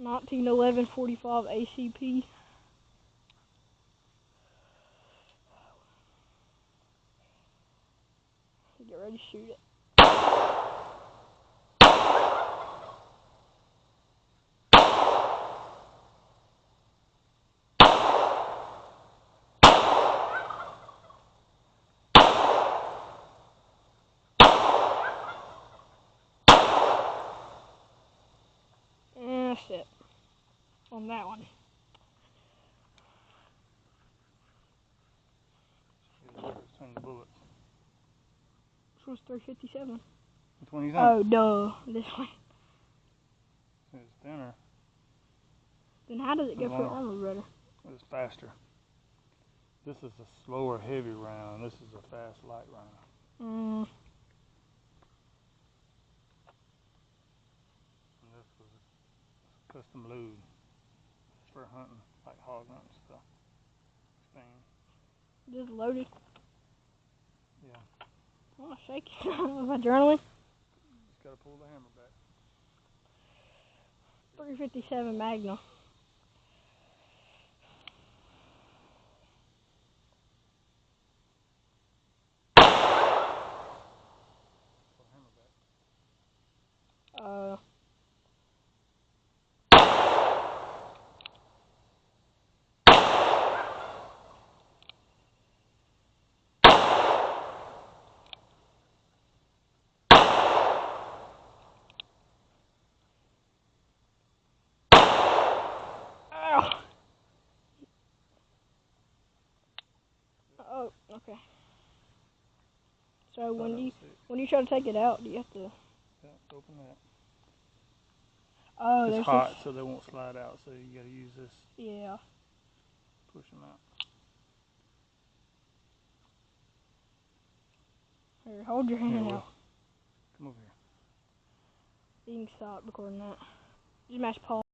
1911-45 ACP. Get ready to shoot it. And that's it on that one. Between the bullets. This one's 357. Which one do you think? Oh, duh. This one. It's thinner. Then how does it go for armor better? It's faster. This is a slower, heavy round. This is a fast, light round. And this was a custom load for hunting, like hog hunting stuff. Just loaded. Yeah. Oh, shake it. Am I journaling? Just gotta pull the hammer back. 357 Magnum. Pull the hammer back. Oh, okay. So when you try to take it out, do you have to? Yeah, open that. Oh, it's hot, so they won't slide out. So you gotta use this. Yeah. Push them out. Here, hold your hand out. Come over here. You can stop recording that. Just match pause.